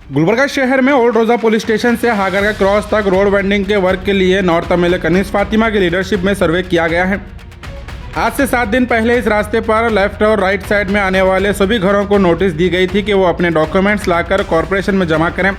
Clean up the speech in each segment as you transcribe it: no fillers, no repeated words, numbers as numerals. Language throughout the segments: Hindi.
गुलबर्गा शहर में ओल्ड रोजा पुलिस स्टेशन से हागरगा क्रॉस तक रोड वेंडिंग के वर्क के लिए नॉर्थ एमएलए कनीज फातिमा की लीडरशिप में सर्वे किया गया है। आज से 7 दिन पहले इस रास्ते पर लेफ्ट और राइट साइड में आने वाले सभी घरों को नोटिस दी गई थी कि वो अपने डॉक्यूमेंट्स लाकर कॉरपोरेशन में जमा करें।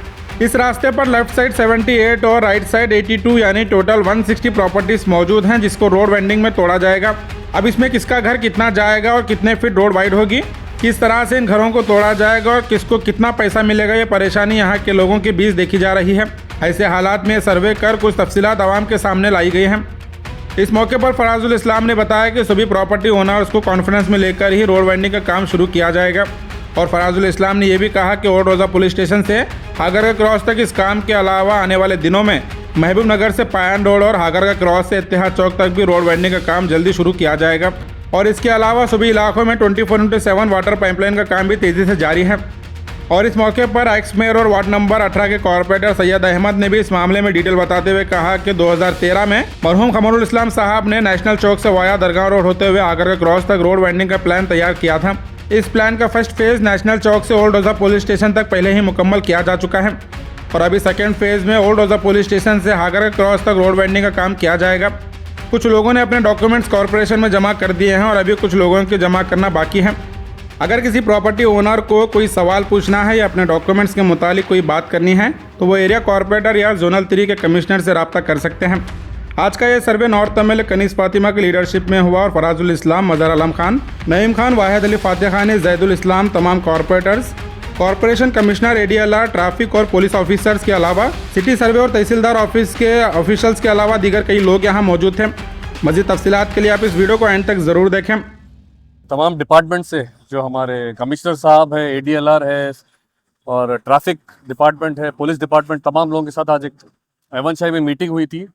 इस रास्ते पर लेफ्ट साइड 78 और राइट साइड 82 यानी टोटल 160 प्रॉपर्टीज मौजूद हैं, जिसको रोड वेंडिंग में तोड़ा जाएगा। अब इसमें किसका घर कितना जाएगा और कितने फीट रोड वाइड होगी, किस तरह से इन घरों को तोड़ा जाएगा और किसको कितना पैसा मिलेगा, ये परेशानी यहाँ के लोगों के बीच देखी जा रही है। ऐसे हालात में सर्वे कर कुछ तफसीलात आवाम के सामने लाई गई हैं। इस मौके पर फराजुल इस्लाम ने बताया कि सभी प्रॉपर्टी ओनर्स को कॉन्फ्रेंस में लेकर ही रोड वेंडिंग का काम शुरू किया जाएगा। और फराजुल इस्लाम ने यह भी कहा कि ओल्ड रोजा पुलिस स्टेशन से हागरगा क्रॉस तक इस काम के अलावा आने वाले दिनों में महबूब नगर से पायन रोड और हागरगा क्रॉस से इत्तेहाद चौक तक भी रोड वेंडिंग का काम जल्दी शुरू किया जाएगा। और इसके अलावा सभी इलाकों में 24/7 वाटर पाइपलाइन का काम भी तेज़ी से जारी है। और इस मौके पर एक्स मेयर और वार्ड नंबर 18 के कॉर्पोरेटर सैयद अहमद ने भी इस मामले में डिटेल बताते हुए कहा कि 2013 में मरहूम कमरुल इस्लाम साहब ने नेशनल चौक से वाया दरगाह रोड होते हुए हागरगा क्रॉस तक रोड वेंडिंग का प्लान तैयार किया था। इस प्लान का फर्स्ट फेज नेशनल चौक से ओल्ड रोजा पुलिस स्टेशन तक पहले ही मुकम्मल किया जा चुका है और अभी सेकेंड फेज में ओल्ड रोजा पुलिस स्टेशन से हागरगा क्रॉस तक रोड वेंडिंग का काम किया जाएगा। कुछ लोगों ने अपने डॉक्यूमेंट्स कॉर्पोरेशन में जमा कर दिए हैं और अभी कुछ लोगों के जमा करना बाकी है। अगर किसी प्रॉपर्टी ओनर को कोई सवाल पूछना है या अपने डॉक्यूमेंट्स के मुतालिक कोई बात करनी है तो वो एरिया कॉर्पोरेटर या जोनल 3 के कमिश्नर से रब्ता कर सकते हैं। आज का ये सर्वे नॉर्थ एमएलए कनीज फातिमा की लीडरशिप में हुआ और फराजुल इस्लाम, मजहर आलम खान, नईम खान, वाहिद अली फातिह खानी, जैदुल इस्लाम, तमाम कॉर्पोरेटर्स, कॉर्पोरेशन कमिश्नर, एडीएलआर, ट्रैफिक और पुलिस ऑफिसर्स के अलावा सिटी सर्वे और तहसीलदार ऑफिस के ऑफिशियल्स के अलावा दीगर कई लोग यहाँ मौजूद थे। मज़ीद तफसीलात के लिए आप इस वीडियो को एंड तक ज़रूर देखें। तमाम डिपार्टमेंट से जो हमारे कमिश्नर साहब है, एडीएलआर है और ट्रैफिक डिपार्टमेंट है, पुलिस डिपार्टमेंट, तमाम लोगों के साथ आज एक एवन शाही में मीटिंग हुई थी।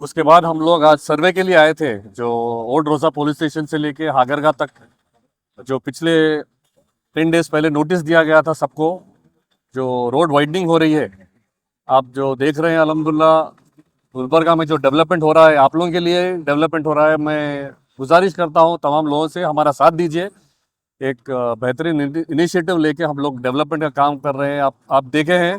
उसके बाद हम लोग आज सर्वे के लिए आए थे, जो ओल्ड रोजा पुलिस स्टेशन से लेके हागरगा तक जो पिछले 10 डेज पहले नोटिस दिया गया था सबको, जो रोड वाइडनिंग हो रही है। आप जो देख रहे हैं अल्हम्दुलिल्लाह गुलबर्गा में जो डेवलपमेंट हो रहा है, आप लोगों के लिए डेवलपमेंट हो रहा है। मैं गुजारिश करता हूं तमाम लोगों से हमारा साथ दीजिए। एक बेहतरीन इनिशिएटिव लेके हम लोग डेवलपमेंट का काम कर रहे हैं। आप देखे हैं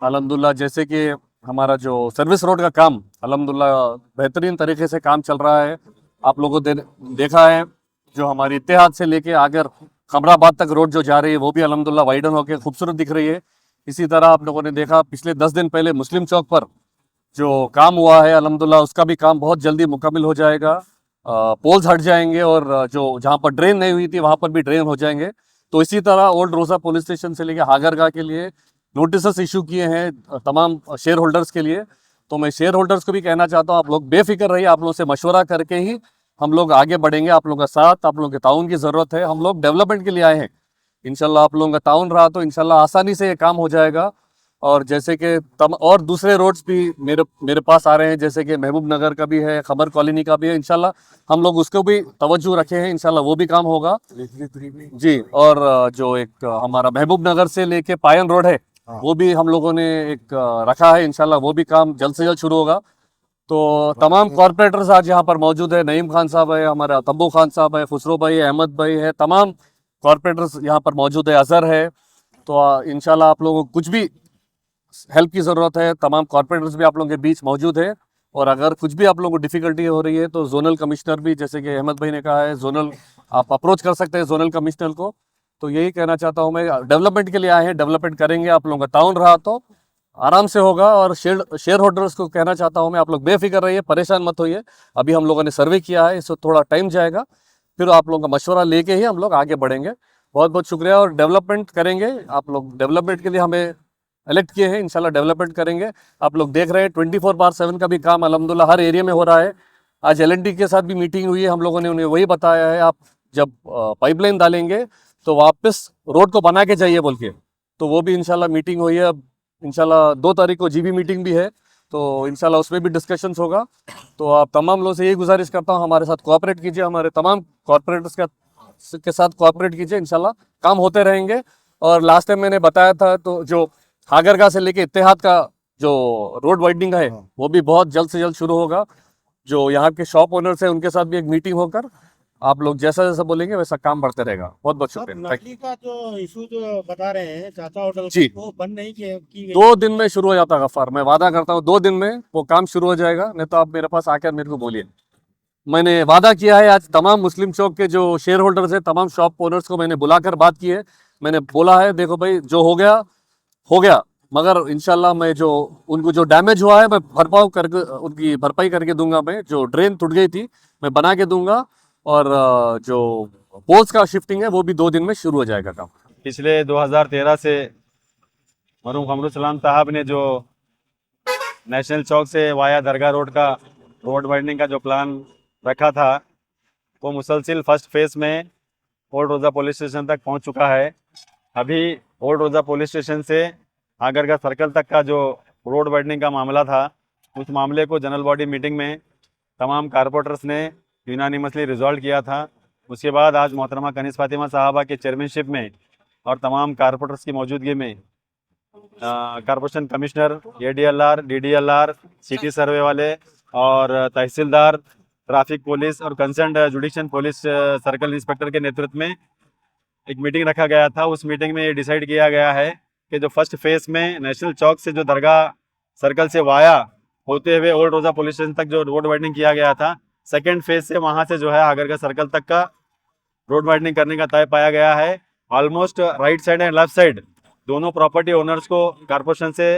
अल्हम्दुलिल्लाह, जैसे कि हमारा जो सर्विस रोड का काम अल्हम्दुलिल्लाह बेहतरीन तरीके से काम चल रहा है। आप लोगों ने देखा है जो हमारी इत्तेहाद से लेके आगर खमराबाद तक रोड जो जा रही है वो भी अल्हम्दुलिल्लाह वाइडन होकर खूबसूरत दिख रही है। इसी तरह आप लोगों ने देखा पिछले 10 दिन पहले मुस्लिम चौक पर जो काम हुआ है अल्हम्दुलिल्लाह उसका भी काम बहुत जल्दी मुकम्मल हो जाएगा। पोल्स हट जाएंगे और जो जहाँ पर ड्रेन नहीं हुई थी वहाँ पर भी ड्रेन हो जाएंगे। तो इसी तरह ओल्ड रोजा पुलिस स्टेशन से लेकर हागरगा के लिए नोटिस इशू किए हैं तमाम शेयर होल्डर्स के लिए। तो मैं शेयर होल्डर्स को भी कहना चाहता हूँ, आप लोग बेफिक्र रहिए, आप लोगों से मशवरा करके ही हम लोग आगे बढ़ेंगे। आप लोगों का साथ, आप लोगों के ताउन की ज़रूरत है। हम लोग डेवलपमेंट के लिए आए हैं। इंशाल्लाह आप लोगों का ताउन रहा तो इंशाल्लाह आसानी से ये काम हो जाएगा। और जैसे कि और दूसरे रोड्स भी मेरे पास आ रहे हैं, जैसे कि महबूब नगर का भी है, खबर कॉलोनी का भी है। इंशाल्लाह हम लोग उसको भी तवज्जो रखे हैं, इंशाल्लाह वो भी काम होगा जी। और जो एक हमारा महबूब नगर से लेके पायन रोड है वो भी हम लोगों ने एक रखा है, इंशाल्लाह वो भी काम जल्द से जल्द शुरू होगा। तो तमाम कॉर्पोरेटर्स आज यहाँ पर मौजूद है। नईम खान साहब है, हमारा तब्बू खान साहब है, खुसरो भाई है, अहमद भाई है, तमाम कॉर्पोरेटर्स यहाँ पर मौजूद है, अजहर है। तो इंशाल्लाह आप लोगों को कुछ भी हेल्प की ज़रूरत है, तमाम कॉर्पोरेटर्स भी आप लोगों के बीच मौजूद है। और अगर कुछ भी आप लोगों को डिफ़िकल्टी हो रही है तो जोनल कमिश्नर भी, जैसे कि अहमद भाई ने कहा है, जोनल आप अप्रोच कर सकते हैं जोनल कमिश्नर को। तो यही कहना चाहता हूँ मैं, डेवलपमेंट के लिए आए हैं, डेवलपमेंट करेंगे। आप लोगों का ताउन रहा तो आराम से होगा। और शेयर होल्डर्स को कहना चाहता हूँ मैं, आप लोग बेफिक्र रहिए, परेशान मत होइए। अभी हम लोगों ने सर्वे किया है, इसको थोड़ा टाइम जाएगा, फिर आप लोगों का मशवरा लेके ही हम लोग आगे बढ़ेंगे। बहुत बहुत शुक्रिया। और डेवलपमेंट करेंगे, आप लोग डेवलपमेंट के लिए हमें इलेक्ट किए हैं, इंशाल्लाह डेवलपमेंट करेंगे। आप लोग देख रहे हैं 24/7 का भी काम अल्हम्दुलिल्लाह हर एरिया में हो रहा है। आज एलएनटी के साथ भी मीटिंग हुई है, हम लोगों ने उन्हें वही बताया है, आप जब पाइपलाइन डालेंगे तो वापस रोड को बना के जाइए बोल के। तो वो भी इंशाल्लाह मीटिंग हुई है। अब इंशाल्लाह 2 तारीख को जीबी मीटिंग भी है, तो इंशाल्लाह उसमें भी डिस्कशंस होगा। तो आप तमाम लोगों से यही गुजारिश करता हूँ, हमारे साथ कोऑपरेट कीजिए, हमारे तमाम कॉर्पोरेटर्स के साथ कोऑपरेट कीजिए, इंशाल्लाह काम होते रहेंगे। और लास्ट टाइम मैंने बताया था तो जो हागरगा से लेके इत्तेहाद का जो रोड वाइडनिंग है वो भी बहुत जल्द से जल्द शुरू होगा। जो यहाँ के शॉप ओनर्स हैं उनके साथ भी एक मीटिंग होकर आप लोग जैसा जैसा बोलेंगे वैसा काम बढ़ते रहेगा। बहुत बहुत सर, शुक्रिया। Thank you। नकली का जो इशू जो बता रहे हैं चाचा होटल जी। का, वो बंद नहीं की गई। 2 दिन में शुरू हो जाता है गफ्फार, मैं वादा करता हूँ 2 दिन में वो काम शुरू हो जाएगा। नहीं तो आप मेरे पास आकर मेरे को बोलिए। मैंने वादा किया है, आज तमाम मुस्लिम चौक के जो शेयर होल्डर्स हैं, तमाम शॉप ओनर्स को मैंने बुलाकर बात की है। मैंने बोला है देखो भाई, जो हो गया, मगर इंशाल्लाह मैं जो उनको जो डैमेज हुआ है मैं भरपाई करके उनकी भरपाई करके दूंगा। मैं जो ड्रेन टूट गई थी मैं बना के दूंगा, और जो पोल्स का शिफ्टिंग है वो भी 2 दिन में शुरू हो जाएगा काम। पिछले 2013 से मरहूम कमरुल सलाम साहब ने जो नेशनल चौक से वाया दरगाह रोड का रोड वाइडनिंग का जो प्लान रखा था, वो मुसलसिल फर्स्ट फेज में ओल्ड रोज़ा पुलिस स्टेशन तक पहुंच चुका है। अभी ओल्ड रोज़ा पुलिस स्टेशन से आगरगा सर्कल तक का जो रोड वाइडनिंग का मामला था, उस मामले को जनरल बॉडी मीटिंग में तमाम कारपोरेटर्स ने यूनानिमसली रिजॉल्व किया था। उसके बाद आज मोहतरमा कनीस फातिमा साहबा के चेयरमैनशिप में और तमाम कारपोरेटर्स की मौजूदगी में corporation commissioner, ADLR, DDLR, city survey वाले और तहसीलदार, ट्रैफिक पुलिस और concern judicial police circle inspector के नेतृत्व में एक मीटिंग रखा गया था। उस मीटिंग में ये डिसाइड किया गया है कि जो फर्स्ट फेज में नेशनल चौक से जो दरगाह सर्कल से वाया होते हुए ओल्ड रोज़ा पुलिस स्टेशन तक जो रोड वाइडनिंग किया गया था, सेकेंड फेज से वहाँ से जो है आगरगा सर्कल तक का रोड वाइडनिंग करने का तय पाया गया है। Almost right side and left side दोनों प्रॉपर्टी ओनर्स को कारपोरेशन से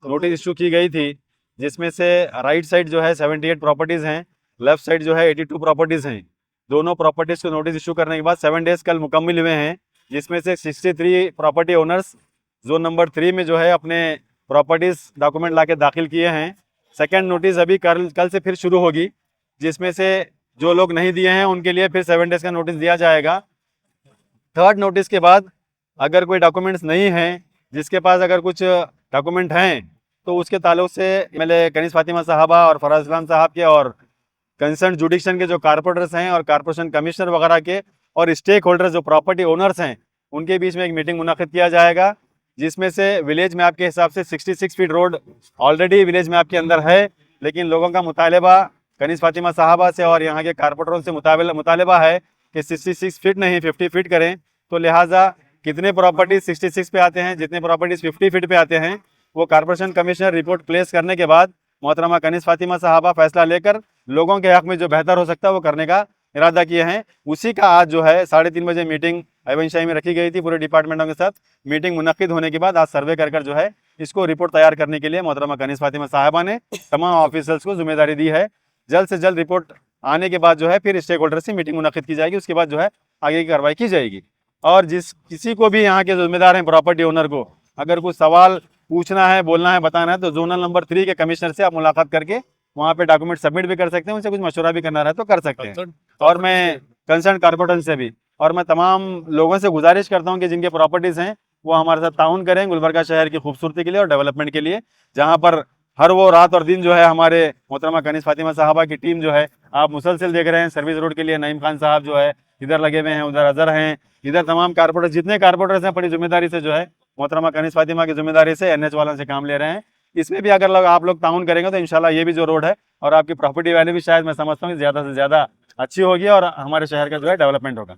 नोटिस इशू की गई थी, जिसमें से राइट साइड जो है 78 प्रॉपर्टीज़ हैं, लेफ्ट साइड जो है 82 प्रॉपर्टीज़ हैं। दोनों प्रॉपर्टीज़ को नोटिस इशू करने के बाद 7 डेज़ कल मुकम्मल हुए हैं, जिसमें से 63 प्रॉपर्टी ओनर्स जोन नंबर 3 में जो है अपने प्रॉपर्टीज़ डॉक्यूमेंट ला के दाखिल किए हैं। सेकेंड नोटिस अभी कल से फिर शुरू होगी, जिसमें से जो लोग नहीं दिए हैं उनके लिए फिर 7 डेज़ का नोटिस दिया जाएगा। थर्ड नोटिस के बाद अगर कोई डॉक्यूमेंट्स नहीं हैं, जिसके पास अगर कुछ डॉक्यूमेंट हैं, तो उसके ताल्लुक से MLA कनीस फातिमा साहबा और फराज इस्लाम साहब के और कंसर्न जुडिक्शन के जो कारपोरेटर्स हैं और कारपोरेशन कमिश्नर वगैरह के और स्टेक होल्डर्स जो प्रॉपर्टी ओनर्स हैं, उनके बीच में एक मीटिंग मुनाकिद किया जाएगा, जिसमें से विलेज में आपके हिसाब से 66 फीट रोड ऑलरेडी विलेज में आपके अंदर है, लेकिन लोगों का मुतालबा कनीस फातिमा साहबा से और यहाँ के कारपोरेटरों से मुतालबा है कि 66 फीट नहीं 50 फीट करें। तो लिहाजा कितने प्रॉपर्टीज 66 पे आते हैं, जितने प्रॉपर्टीज 50 फीट पे आते हैं, वो कारपोरेशन कमिश्नर रिपोर्ट प्लेस करने के बाद मोहतरमा कनीस फातिमा साहबा फैसला लेकर लोगों के हक में जो बेहतर हो सकता है वो करने का इरादा किए हैं। उसी का आज जो है 3:30 बजे मीटिंग ऐवनशाही में रखी गई थी पूरे डिपार्टमेंटों के साथ। मीटिंग मुनक्किद होने के बाद आज सर्वे कर जो है इसको रिपोर्ट तैयार करने के लिए मोहतरमा कनीस फातिमा साहबा ने तमाम ऑफिसर्स को जिम्मेदारी दी है। जल्द से जल्द रिपोर्ट आने के बाद जो है फिर स्टेक होल्डर से मीटिंग मुनक्किद की जाएगी, उसके बाद जो है आगे की कार्रवाई की जाएगी। और किसी को भी यहाँ के जिम्मेदार हैं प्रॉपर्टी ओनर को अगर कुछ सवाल पूछना है, बोलना है, बताना है, तो जोनल नंबर 3 के कमिश्नर से आप मुलाकात करके वहाँ पे डॉक्यूमेंट सबमिट भी कर सकते हैं, उनसे कुछ मशवरा भी करना रहे तो कर सकते हैं। और मैं कंसर्न कारपोरेटर से भी और मैं तमाम लोगों से गुजारिश करता हूँ कि जिनके प्रॉपर्टीज़ हैं वो हमारे साथ ताउन करें गुलबर्गा शहर की खूबसूरती के लिए और डेवलपमेंट के लिए, जहाँ पर हर वो रात और दिन जो है हमारे मोहतरमा कनीस फातिमा साहबा की टीम जो है आप मुसलसल देख रहे हैं। सर्विस रोड के लिए नईम खान साहब जो है इधर लगे हुए हैं, उधर अजहर हैं, इधर तमाम कारपोरेटर जितने कारपोरेटर्स हैं बड़ी जिम्मेदारी से जो है मोहतरमा कनीस फातिमा की जिम्मेदारी से NH वालों से काम ले रहे हैं। इसमें भी अगर आप लोग ताउन करेंगे तो इंशाल्लाह ये भी जो रोड है और आपकी प्रॉपर्टी वैल्यू भी शायद मैं समझता हूँ ज़्यादा से ज़्यादा अच्छी होगी और हमारे शहर का जो है डेवलपमेंट होगा।